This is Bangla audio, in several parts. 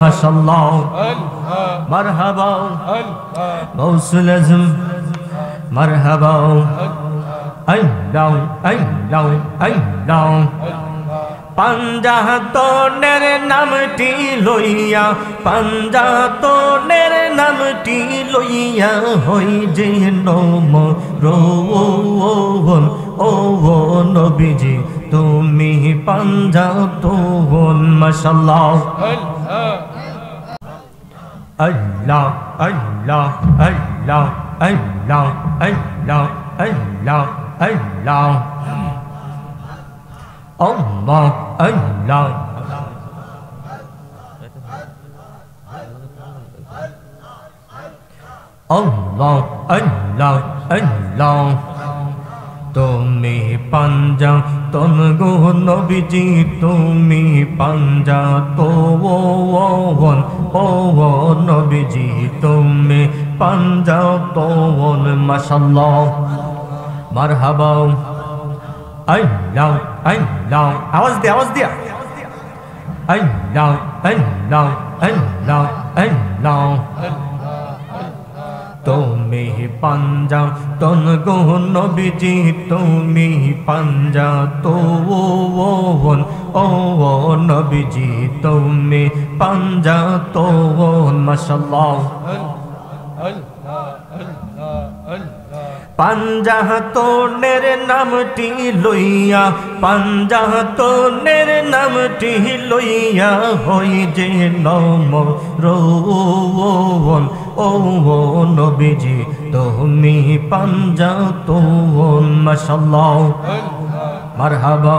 মাশাআল্লাহ মারহাবা গাউসুল আজম মারহাবা আল্লাহ আল্লাহ আল্লাহ পাঞ্জাতনের নামটি লইয়া পাঞ্জাতনের নামটি লইয়া হই যে নম রোহন ও নবীজি তুমি পাঞ্জাতন মাশাআল্লাহ আল্লাহ আল্লাহ আল্লাহ আল্লাহ আল্লাহ আল্লাহ আল্লাহ Allah Allah Allah Allah Allah তুমি পাঞ্জা তন গো নবীজি তুমি পাঞ্জা তো ও নবীজি তুমি পাঞ্জা তো মাশাআল্লাহ মারহাবা Allah Allah আওয়াজ দিয়া Allah Allah Allah Allah তুমি পাঞ্জা তন গো নবীজি তুমি পাঞ্জা তো ও নবীজি তুমি পাঞ্জা তো মাশাআল্লাহ পাঞ্জাতনের নামটি লইয়া পাঞ্জাতনের নামটি লইয়া হই যে নম রোহন ও নবীজি তুমি পাঞ্জাতন মাশাআল্লাহ মারহাবা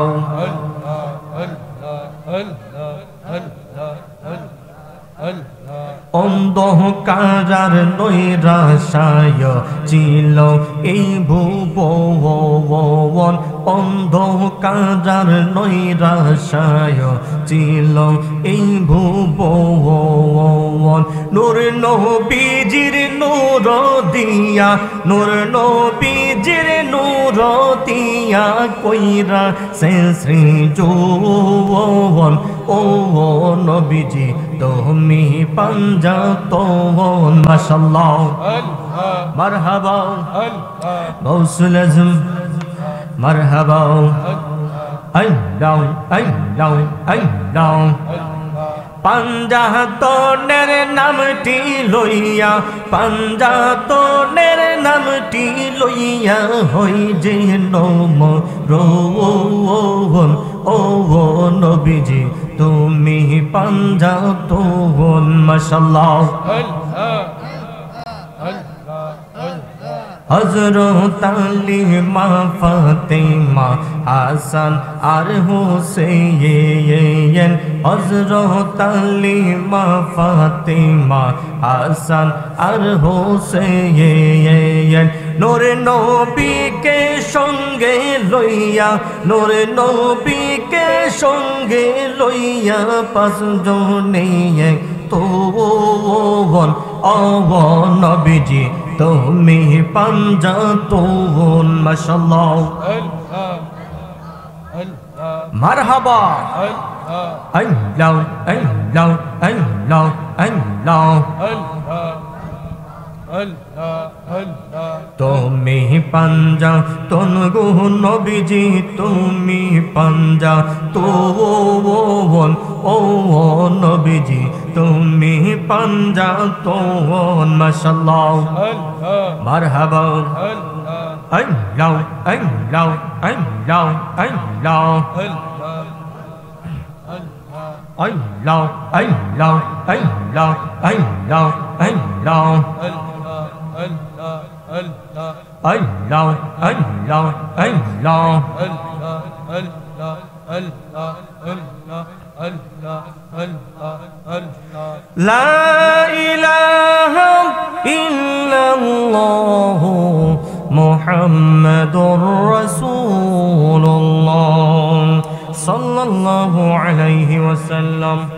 অন্ধকার নৈরাশায় ছিল এই ভুবন অন্ধকার নৈরাশায় ছিল এই ভুবন নূর নবীজির নূর দিয়া নূর নবীজির নূর দিয়া কইরা সে সৃজন ও নবীজি তুমি পাঞ্জাতন মাশাআল্লাহ মারহাবা গাউসুল আজম মারহাবা আল্লাহ আল্লাহ আল্লাহ পাঞ্জাতনের নামটি লইয়া পাঞ্জাতনের নামটি লইয়া হই যে নম রোহন ও নবীজি তুমি পাঞ্জাতন মাশাআল্লাহ হযরত আলী মা ফাতেমা হাসান আর হুসাইন হযরত আলী মা ফাতেমা হাসান আর হুসাইন নূর নবীকে সঙ্গে লইয়া নূর নবীকে সঙ্গে লইয়া পাঁচজনে তো নবীজি তুমি পাঞ্জাতন মাশাআল্লাহ মারহাবা আল্লাহ আল্লাহ আল্লাহ আল্লাহ তুমি পাঞ্জাতন গো নবীজি তুমি পাঞ্জাতন ও নবীজি তুমি পাঞ্জাতন মাশাআল্লাহ মারহাবা আল্লাহ আল্লাহ আল্লাহ আল্লাহ Allah Allah Allah Allah Allah Allah Allah La ilaha illallah Muhammadur Rasulullah sallallahu alayhi wa sallam